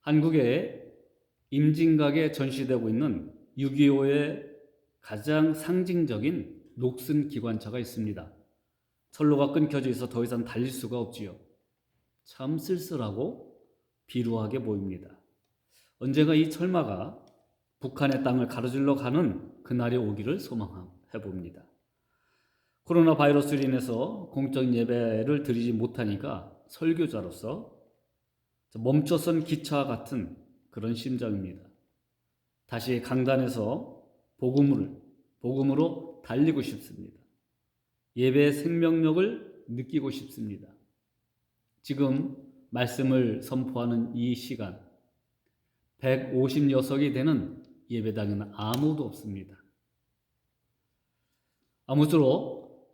한국의 임진각에 전시되고 있는 6.25의 가장 상징적인 녹슨 기관차가 있습니다. 선로가 끊겨져 있어 더 이상 달릴 수가 없지요. 참 쓸쓸하고 비루하게 보입니다. 언젠가 이 철마가 북한의 땅을 가로질러 가는 그날이 오기를 소망해 봅니다. 코로나 바이러스로 인해서 공적 예배를 드리지 못하니까 설교자로서 멈춰선 기차와 같은 그런 심정입니다. 다시 강단에서 복음으로 달리고 싶습니다. 예배의 생명력을 느끼고 싶습니다. 지금 말씀을 선포하는 이 시간, 150여석이 되는 예배당에는 아무도 없습니다. 아무쪼록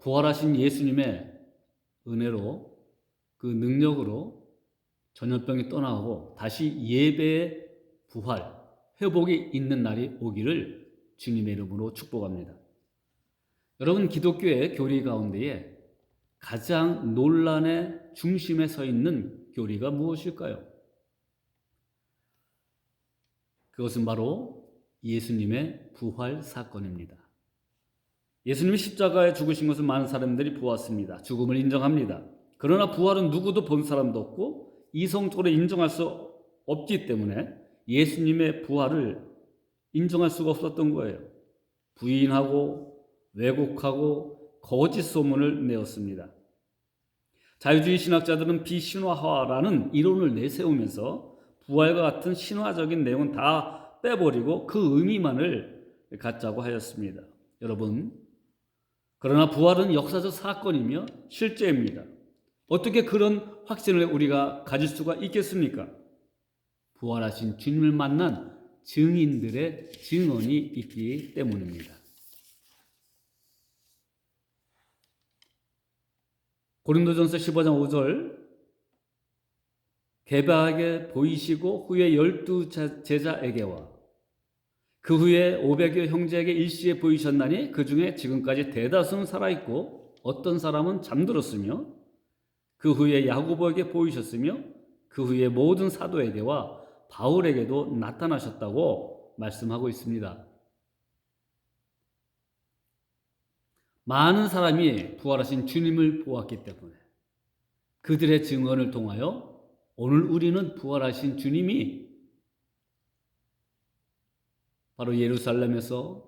부활하신 예수님의 은혜로, 그 능력으로 전염병이 떠나고 다시 예배의 부활, 회복이 있는 날이 오기를 주님의 이름으로 축복합니다. 여러분, 기독교의 교리 가운데에 가장 논란의 중심에 서 있는 교리가 무엇일까요? 그것은 바로 예수님의 부활 사건입니다. 예수님이 십자가에 죽으신 것을 많은 사람들이 보았습니다. 죽음을 인정합니다. 그러나 부활은 누구도 본 사람도 없고 이성적으로 인정할 수 없기 때문에 예수님의 부활을 인정할 수가 없었던 거예요. 부인하고 왜곡하고 거짓 소문을 내었습니다. 자유주의 신학자들은 비신화화라는 이론을 내세우면서 부활과 같은 신화적인 내용은 다 빼버리고 그 의미만을 갖자고 하였습니다. 여러분, 그러나 부활은 역사적 사건이며 실제입니다. 어떻게 그런 확신을 우리가 가질 수가 있겠습니까? 부활하신 주님을 만난 증인들의 증언이 있기 때문입니다. 고린도전서 15장 5절, 개바하게 보이시고 후에 12 제자에게와 그 후에 500여 형제에게 일시에 보이셨나니 그 중에 지금까지 대다수는 살아있고 어떤 사람은 잠들었으며 그 후에 야고보에게 보이셨으며 그 후에 모든 사도에게와 바울에게도 나타나셨다고 말씀하고 있습니다. 많은 사람이 부활하신 주님을 보았기 때문에 그들의 증언을 통하여 오늘 우리는 부활하신 주님이 바로 예루살렘에서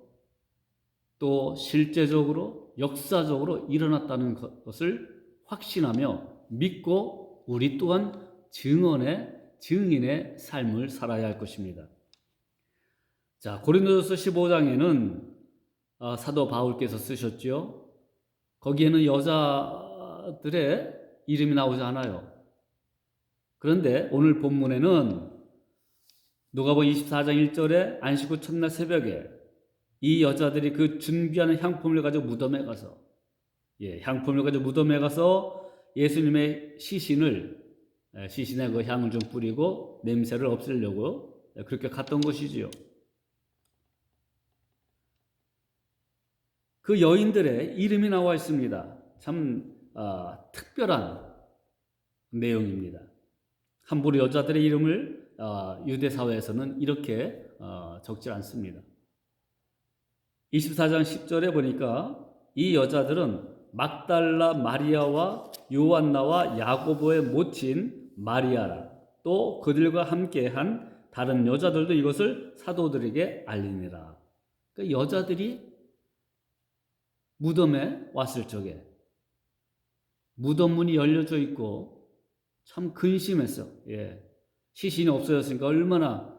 또 실제적으로 역사적으로 일어났다는 것을 확신하며 믿고 우리 또한 증인의 삶을 살아야 할 것입니다. 자, 고린도전서 15장에는 사도 바울께서 쓰셨죠. 거기에는 여자들의 이름이 나오지 않아요. 그런데 오늘 본문에는 누가복음 24장 1절에 안식 후 첫날 새벽에 이 여자들이 그 준비하는 향품을 가지고 무덤에 가서 예수님의 시신의 그 향을 좀 뿌리고 냄새를 없애려고 그렇게 갔던 것이지요. 그 여인들의 이름이 나와 있습니다. 참 특별한 내용입니다. 함부로 여자들의 이름을 유대 사회에서는 이렇게 적지 않습니다. 24장 10절에 보니까 이 여자들은 막달라 마리아와 요한나와 야고보의 모친 마리아라, 또 그들과 함께한 다른 여자들도 이것을 사도들에게 알리니라. 그러니까 여자들이 무덤에 왔을 적에 무덤 문이 열려져 있고 참 근심했어. 시신이 없어졌으니까 얼마나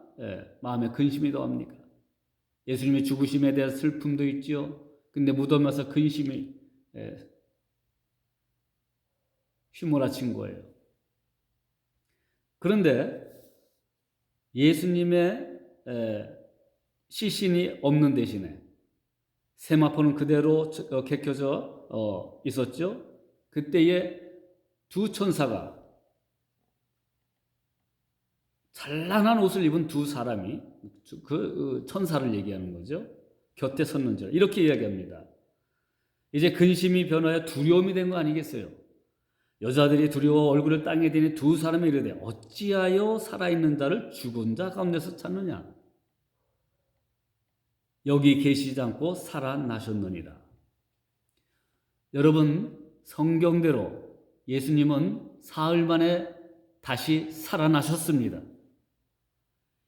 마음에 근심이 더합니까? 예수님의 죽으심에 대한 슬픔도 있지요. 근데 무덤에 와서 근심이 휘몰아친 거예요. 그런데 예수님의 시신이 없는 대신에 세마포는 그대로 개켜져 있었죠. 그때에 두 천사가, 찬란한 옷을 입은 두 사람이, 그 천사를 얘기하는 거죠. 곁에 섰는지 이렇게 이야기합니다. 이제 근심이 변하여 두려움이 된 거 아니겠어요? 여자들이 두려워 얼굴을 땅에 대니 두 사람이 이르되 어찌하여 살아있는 자를 죽은 자 가운데서 찾느냐? 여기 계시지 않고 살아나셨느니라. 여러분, 성경대로 예수님은 사흘 만에 다시 살아나셨습니다.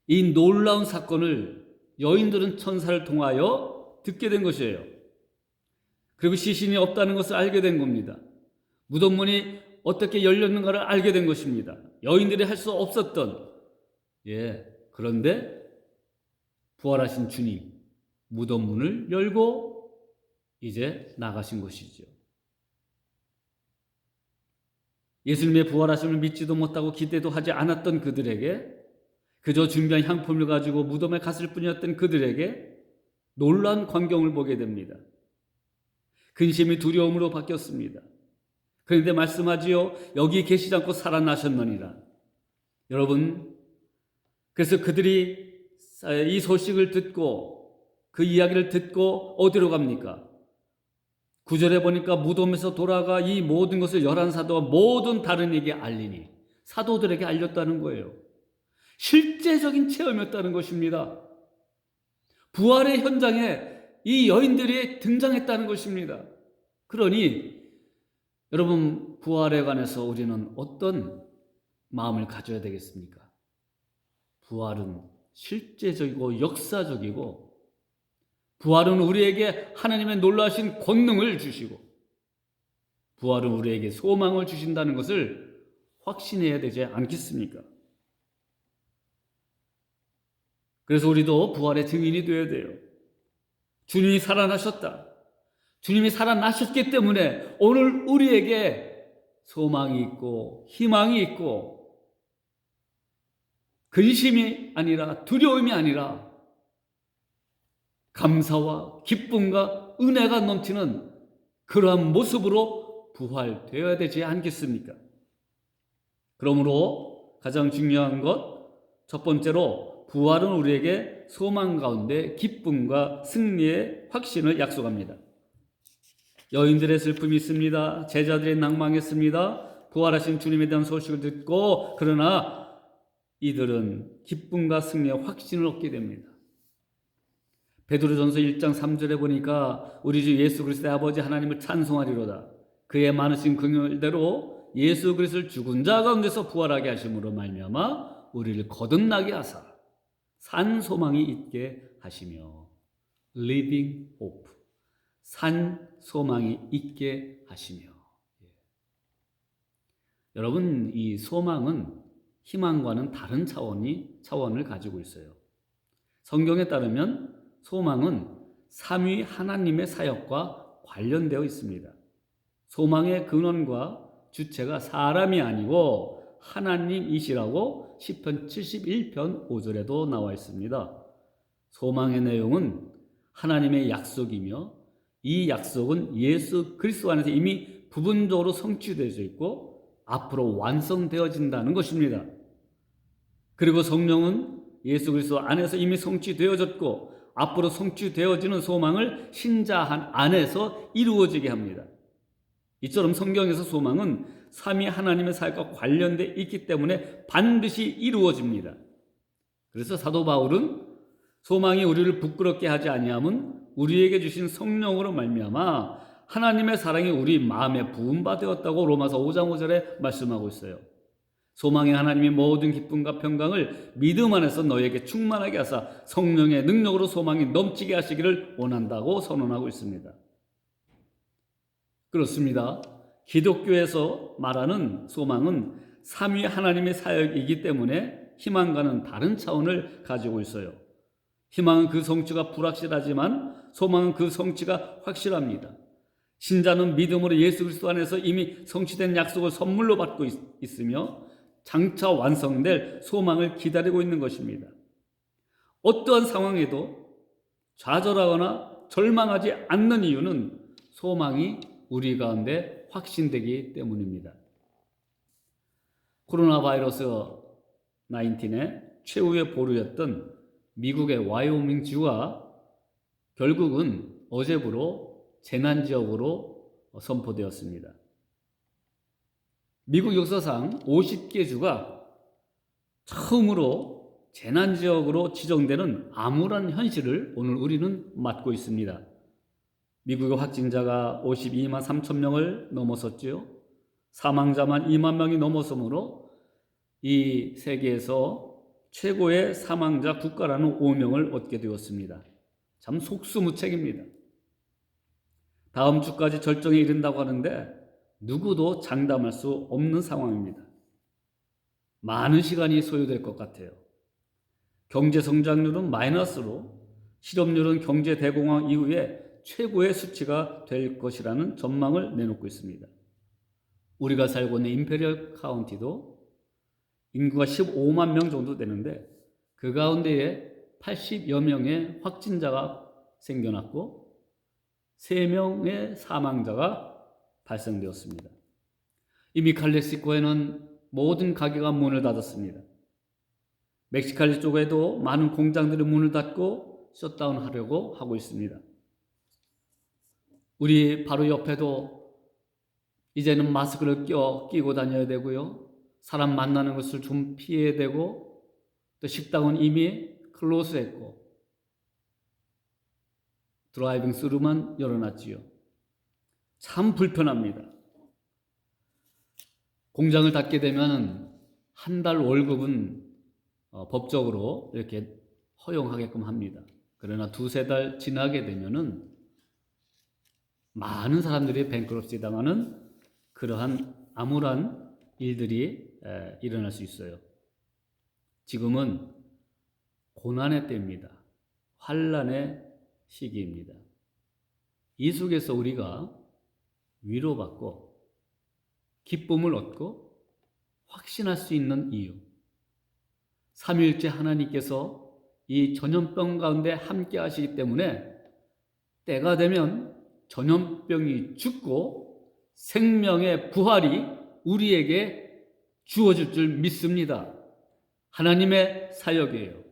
이 놀라운 사건을 여인들은 천사를 통하여 듣게 된 것이에요. 그리고 시신이 없다는 것을 알게 된 겁니다. 무덤 문이 어떻게 열렸는가를 알게 된 것입니다. 여인들이 할 수 없었던, 그런데 부활하신 주님, 무덤 문을 열고 이제 나가신 것이죠. 예수님의 부활하심을 믿지도 못하고 기대도 하지 않았던 그들에게, 그저 준비한 향품을 가지고 무덤에 갔을 뿐이었던 그들에게 놀라운 광경을 보게 됩니다. 근심이 두려움으로 바뀌었습니다. 그런데 말씀하지요. 여기 계시지 않고 살아나셨느니라. 여러분, 그래서 그들이 이 소식을 듣고 그 이야기를 듣고 어디로 갑니까? 9절에 보니까 무덤에서 돌아가 이 모든 것을 11사도와 모든 다른 이에게 알리니, 사도들에게 알렸다는 거예요. 실제적인 체험이었다는 것입니다. 부활의 현장에 이 여인들이 등장했다는 것입니다. 그러니 여러분, 부활에 관해서 우리는 어떤 마음을 가져야 되겠습니까? 부활은 실제적이고 역사적이고, 부활은 우리에게 하나님의 놀라신 권능을 주시고, 부활은 우리에게 소망을 주신다는 것을 확신해야 되지 않겠습니까? 그래서 우리도 부활의 증인이 되어야 돼요. 주님이 살아나셨다. 주님이 살아나셨기 때문에 오늘 우리에게 소망이 있고 희망이 있고, 근심이 아니라 두려움이 아니라 감사와 기쁨과 은혜가 넘치는 그러한 모습으로 부활되어야 되지 않겠습니까? 그러므로 가장 중요한 것, 첫 번째로 부활은 우리에게 소망 가운데 기쁨과 승리의 확신을 약속합니다. 여인들의 슬픔이 있습니다. 제자들이 낭망했습니다. 부활하신 주님에 대한 소식을 듣고, 그러나 이들은 기쁨과 승리의 확신을 얻게 됩니다. 베드로전서 1장 3절에 보니까 우리 주 예수 그리스도의 아버지 하나님을 찬송하리로다. 그의 많으신 긍휼대로 예수 그리스도를 죽은 자 가운데서 부활하게 하심으로 말미암아 우리를 거듭나게 하사 산 소망이 있게 하시며, living hope, 산 소망이 있게 하시며. 여러분, 이 소망은 희망과는 다른 차원을 가지고 있어요. 성경에 따르면 소망은 삼위 하나님의 사역과 관련되어 있습니다. 소망의 근원과 주체가 사람이 아니고 하나님이시라고 시편 71편 5절에도 나와 있습니다. 소망의 내용은 하나님의 약속이며, 이 약속은 예수 그리스도 안에서 이미 부분적으로 성취되어져 있고 앞으로 완성되어진다는 것입니다. 그리고 성령은 예수 그리스도 안에서 이미 성취되어졌고 앞으로 성취되어지는 소망을 신자 안에서 이루어지게 합니다. 이처럼 성경에서 소망은 삼위 하나님의 사역과 관련되어 있기 때문에 반드시 이루어집니다. 그래서 사도 바울은 소망이 우리를 부끄럽게 하지 아니함은 우리에게 주신 성령으로 말미암아 하나님의 사랑이 우리 마음에 부음받았다고 로마서 5장 5절에 말씀하고 있어요. 소망의 하나님이 모든 기쁨과 평강을 믿음 안에서 너에게 충만하게 하사 성령의 능력으로 소망이 넘치게 하시기를 원한다고 선언하고 있습니다. 그렇습니다. 기독교에서 말하는 소망은 삼위 하나님의 사역이기 때문에 희망과는 다른 차원을 가지고 있어요. 희망은 그 성취가 불확실하지만 소망은 그 성취가 확실합니다. 신자는 믿음으로 예수 그리스도 안에서 이미 성취된 약속을 선물로 받고 있으며 장차 완성될 소망을 기다리고 있는 것입니다. 어떠한 상황에도 좌절하거나 절망하지 않는 이유는 소망이 우리 가운데 확신되기 때문입니다. 코로나 바이러스 19의 최후의 보루였던 미국의 와이오밍 주가 결국은 어제부로 재난지역으로 선포되었습니다. 미국 역사상 50개 주가 처음으로 재난지역으로 지정되는 암울한 현실을 오늘 우리는 맞고 있습니다. 미국의 확진자가 52만 3천 명을 넘어섰지요. 사망자만 2만 명이 넘어서므로 이 세계에서 최고의 사망자 국가라는 오명을 얻게 되었습니다. 참 속수무책입니다. 다음 주까지 절정에 이른다고 하는데 누구도 장담할 수 없는 상황입니다. 많은 시간이 소요될 것 같아요. 경제 성장률은 마이너스로 실업률은 경제 대공황 이후에 최고의 수치가 될 것이라는 전망을 내놓고 있습니다. 우리가 살고 있는 임페리얼 카운티도 인구가 15만 명 정도 되는데 그 가운데에 80여 명의 확진자가 생겨났고 3명의 사망자가 발생되었습니다. 이미 칼렉시코에는 모든 가게가 문을 닫았습니다. 멕시칼리 쪽에도 많은 공장들이 문을 닫고 셧다운하려고 하고 있습니다. 우리 바로 옆에도 이제는 마스크를 끼고 다녀야 되고요. 사람 만나는 것을 좀 피해야 되고, 또 식당은 이미 클로즈했고 드라이빙 스루만 열어놨지요. 참 불편합니다. 공장을 닫게 되면 한 달 월급은 법적으로 이렇게 허용하게끔 합니다. 그러나 2-3달 지나게 되면은 많은 사람들이 뱅크럽시 당하는 그러한 암울한 일들이 일어날 수 있어요. 지금은 고난의 때입니다. 환난의 시기입니다. 이 속에서 우리가 위로받고 기쁨을 얻고 확신할 수 있는 이유, 삼위일체 하나님께서 이 전염병 가운데 함께 하시기 때문에 때가 되면 전염병이 죽고 생명의 부활이 우리에게 주어질 줄 믿습니다. 하나님의 사역이에요.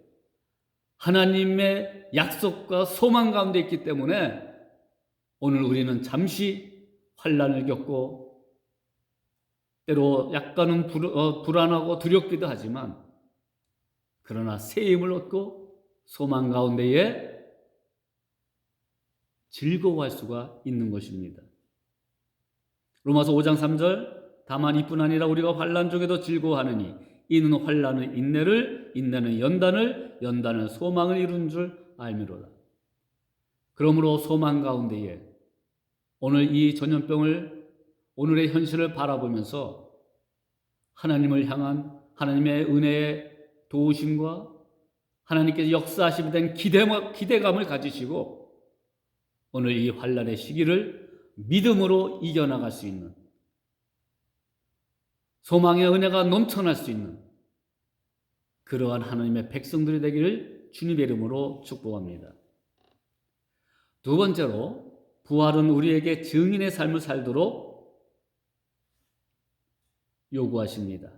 하나님의 약속과 소망 가운데 있기 때문에 오늘 우리는 잠시 환난을 겪고 때로 약간은 불안하고 두렵기도 하지만 그러나 새 힘을 얻고 소망 가운데에 즐거워할 수가 있는 것입니다. 로마서 5장 3절 다만 이뿐 아니라 우리가 환난 중에도 즐거워하느니 이는 환난은 인내를 인내는 연단을 소망을 이루는 줄 알미로다. 그러므로 소망 가운데에 오늘 이 전염병을 오늘의 현실을 바라보면서 하나님을 향한 하나님의 은혜의 도우심과 하나님께서 역사하시게 된 기대감을 가지시고 오늘 이 환난의 시기를 믿음으로 이겨나갈 수 있는 소망의 은혜가 넘쳐날 수 있는 그러한 하나님의 백성들이 되기를 주님의 이름으로 축복합니다. 두 번째로 부활은 우리에게 증인의 삶을 살도록 요구하십니다.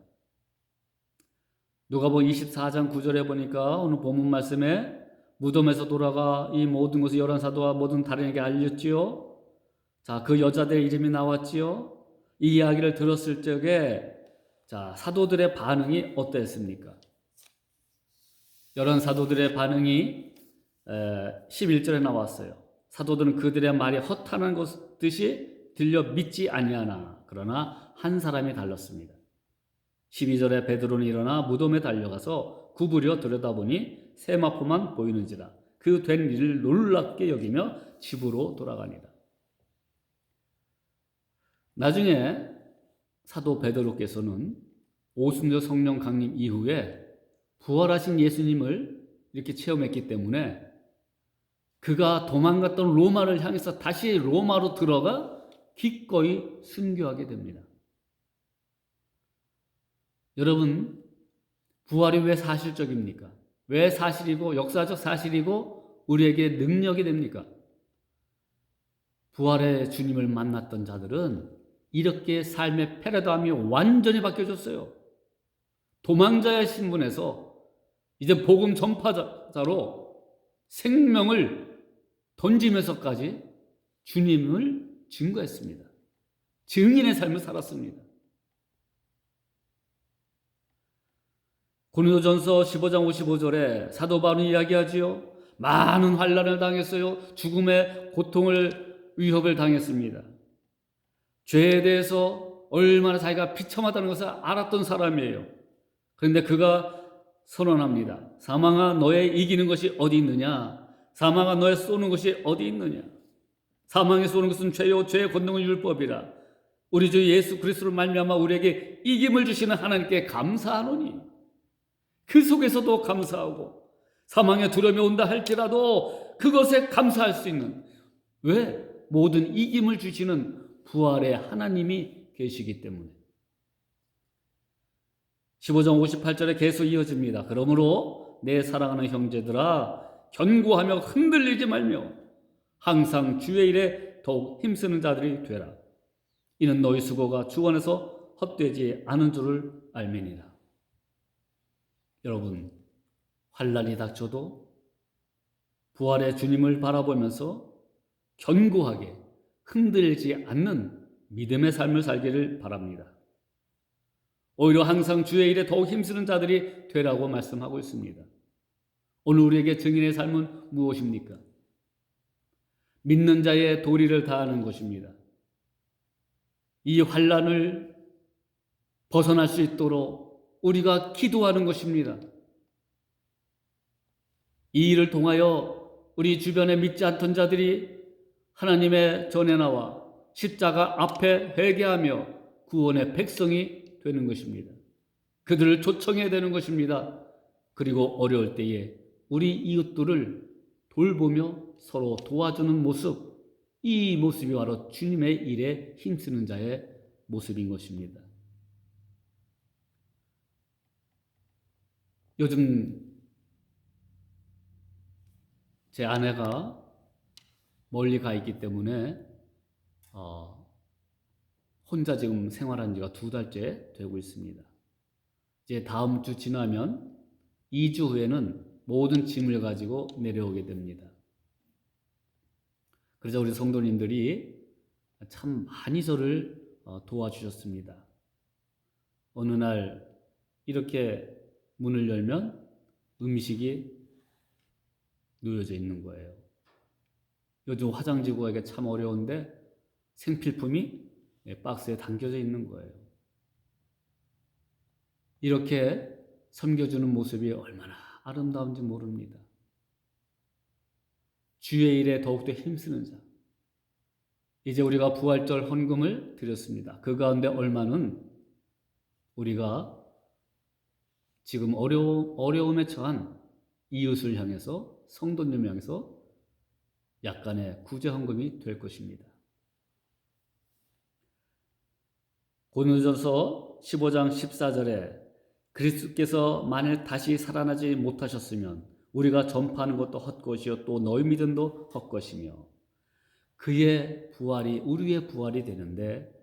누가복음 24장 9절에 보니까 오늘 본문 말씀에 무덤에서 돌아가 이 모든 것을 열한 사도와 모든 다른에게 알렸지요. 자, 그 여자들의 이름이 나왔지요. 이 이야기를 들었을 적에 자, 사도들의 반응이 어땠습니까? 열한 사도들의 반응이 11절에 나왔어요. 사도들은 그들의 말이 허탄한 것 듯이 들려 믿지 아니하나 그러나 한 사람이 달랐습니다. 12절에 베드로는 일어나 무덤에 달려가서 구부려 들여다보니 세마포만 보이는지라 그 된 일을 놀랍게 여기며 집으로 돌아가니라. 나중에 사도 베드로께서는 오순절 성령 강림 이후에 부활하신 예수님을 이렇게 체험했기 때문에 그가 도망갔던 로마를 향해서 다시 로마로 들어가 기꺼이 순교하게 됩니다. 여러분, 부활이 왜 사실적입니까? 왜 사실이고 역사적 사실이고 우리에게 능력이 됩니까? 부활의 주님을 만났던 자들은 이렇게 삶의 패러다임이 완전히 바뀌어졌어요. 도망자의 신분에서 이제 복음 전파자로 생명을 던지면서까지 주님을 증거했습니다. 증인의 삶을 살았습니다. 고린도전서 15장 55절에 사도 바울은 이야기하지요. 많은 환난을 당했어요. 죽음의 고통을 위협을 당했습니다. 죄에 대해서 얼마나 자기가 비참하다는 것을 알았던 사람이에요. 그런데 그가 선언합니다. 사망아 너의 이기는 것이 어디 있느냐? 사망아 너의 쏘는 것이 어디 있느냐? 사망에 쏘는 것은 죄요 죄의 권능은 율법이라. 우리 주 예수 그리스도를 말미암아 우리에게 이김을 주시는 하나님께 감사하노니 그 속에서도 감사하고 사망의 두려움이 온다 할지라도 그것에 감사할 수 있는, 왜? 모든 이김을 주시는 부활의 하나님이 계시기 때문에. 15장 58절에 계속 이어집니다. 그러므로 내 사랑하는 형제들아 견고하며 흔들리지 말며 항상 주의 일에 더욱 힘쓰는 자들이 되라. 이는 너희 수고가 주 안에서 헛되지 않은 줄을 알매니라. 여러분, 환난이 닥쳐도 부활의 주님을 바라보면서 견고하게 흔들리지 않는 믿음의 삶을 살기를 바랍니다. 오히려 항상 주의 일에 더욱 힘쓰는 자들이 되라고 말씀하고 있습니다. 오늘 우리에게 증인의 삶은 무엇입니까? 믿는 자의 도리를 다하는 것입니다. 이 환난을 벗어날 수 있도록 우리가 기도하는 것입니다. 이 일을 통하여 우리 주변에 믿지 않던 자들이 하나님의 전에 나와 십자가 앞에 회개하며 구원의 백성이 되는 것입니다. 그들을 초청해야 되는 것입니다. 그리고 어려울 때에 우리 이웃들을 돌보며 서로 도와주는 모습, 이 모습이 바로 주님의 일에 힘쓰는 자의 모습인 것입니다. 요즘 제 아내가 멀리 가 있기 때문에 혼자 지금 생활한 지가 2달째 되고 있습니다. 이제 다음 주 지나면 2주 후에는 모든 짐을 가지고 내려오게 됩니다. 그래서 우리 성도님들이 참 많이 저를 도와주셨습니다. 어느 날 이렇게 문을 열면 음식이 놓여져 있는 거예요. 요즘 화장지 구하기가 참 어려운데 생필품이 박스에 담겨져 있는 거예요. 이렇게 섬겨주는 모습이 얼마나 아름다운지 모릅니다. 주의 일에 더욱더 힘쓰는 자. 이제 우리가 부활절 헌금을 드렸습니다. 그 가운데 얼마는 우리가 지금 어려움에 처한 이웃을 향해서, 성도님을 향해서 약간의 구제 헌금이 될 것입니다. 고린도전서 15장 14절에 그리스도께서 만일 다시 살아나지 못하셨으면 우리가 전파하는 것도 헛것이요 또 너희 믿음도 헛것이며, 그의 부활이 우리의 부활이 되는데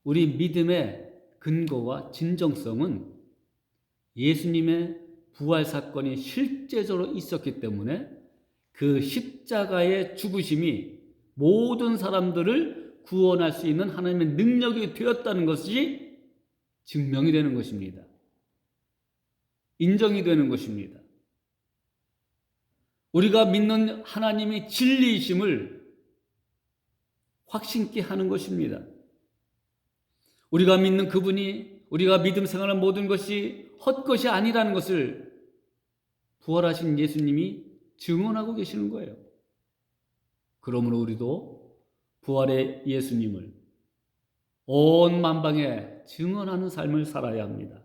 우리 믿음의 근거와 진정성은 예수님의 부활 사건이 실제적으로 있었기 때문에 그 십자가의 죽으심이 모든 사람들을 구원할 수 있는 하나님의 능력이 되었다는 것이 증명이 되는 것입니다. 인정이 되는 것입니다. 우리가 믿는 하나님이 진리이심을 확신케 하는 것입니다. 우리가 믿는 그분이, 우리가 믿음 생활하는 모든 것이 헛것이 아니라는 것을 부활하신 예수님이 증언하고 계시는 거예요. 그러므로 우리도 부활의 예수님을 온 만방에 증언하는 삶을 살아야 합니다.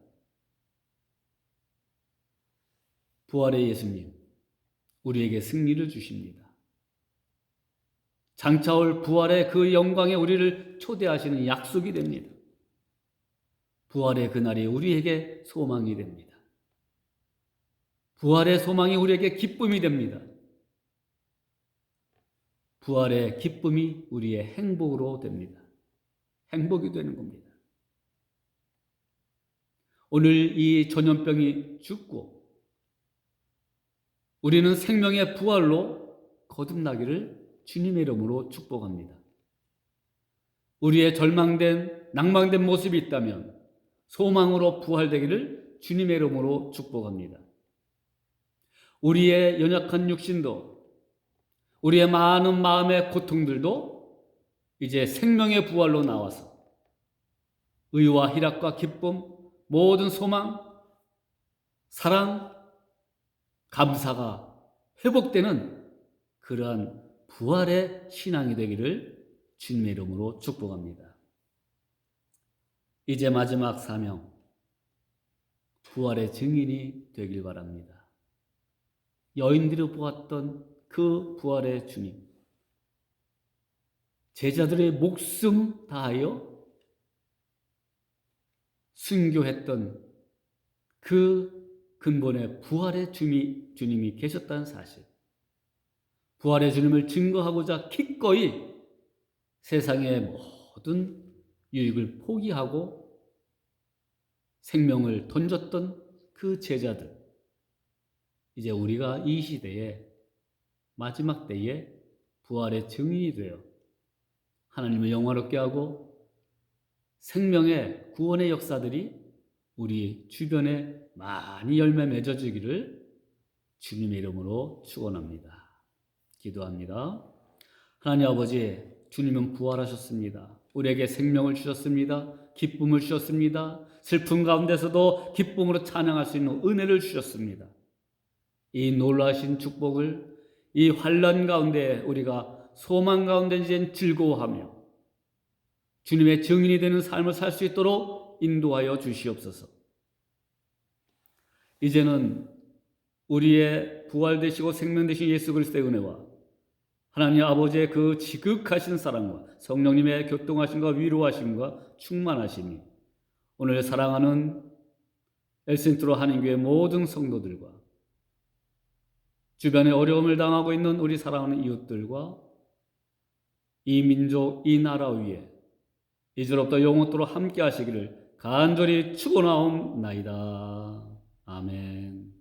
부활의 예수님, 우리에게 승리를 주십니다. 장차올 부활의 그 영광에 우리를 초대하시는 약속이 됩니다. 부활의 그날이 우리에게 소망이 됩니다. 부활의 소망이 우리에게 기쁨이 됩니다. 부활의 기쁨이 우리의 행복으로 됩니다. 행복이 되는 겁니다. 오늘 이 전염병이 죽고 우리는 생명의 부활로 거듭나기를 주님의 이름으로 축복합니다. 우리의 절망된, 낭망된 모습이 있다면 소망으로 부활되기를 주님의 이름으로 축복합니다. 우리의 연약한 육신도, 우리의 많은 마음의 고통들도 이제 생명의 부활로 나와서 의와 희락과 기쁨, 모든 소망, 사랑, 감사가 회복되는 그러한 부활의 신앙이 되기를 주님의 이름으로 축복합니다. 이제 마지막 사명, 부활의 증인이 되길 바랍니다. 여인들이 보았던 그 부활의 주님, 제자들의 목숨 다하여 순교했던 그 근본의 부활의 주님이 계셨다는 사실, 부활의 주님을 증거하고자 기꺼이 세상의 모든 유익을 포기하고 생명을 던졌던 그 제자들, 이제 우리가 이 시대에 마지막 때에 부활의 증인이 되어 하나님을 영화롭게 하고 생명의 구원의 역사들이 우리 주변에 많이 열매 맺어지기를 주님의 이름으로 축원합니다. 기도합니다. 하나님 아버지, 주님은 부활하셨습니다. 우리에게 생명을 주셨습니다. 기쁨을 주셨습니다. 슬픔 가운데서도 기쁨으로 찬양할 수 있는 은혜를 주셨습니다. 이 놀라신 축복을 이 환난 가운데 우리가 소망 가운데 이제 즐거워하며 주님의 증인이 되는 삶을 살 수 있도록 인도하여 주시옵소서. 이제는 우리의 부활되시고 생명되신 예수 그리스도의 은혜와 하나님 아버지의 그 지극하신 사랑과 성령님의 교통하심과 위로하심과 충만하심이 오늘 사랑하는 엘센트로 한인교회 모든 성도들과 주변에 어려움을 당하고 있는 우리 사랑하는 이웃들과 이 민족, 이 나라 위에 이제로부터 영원토록 함께 하시기를 간절히 축원하옵나이다. 아멘.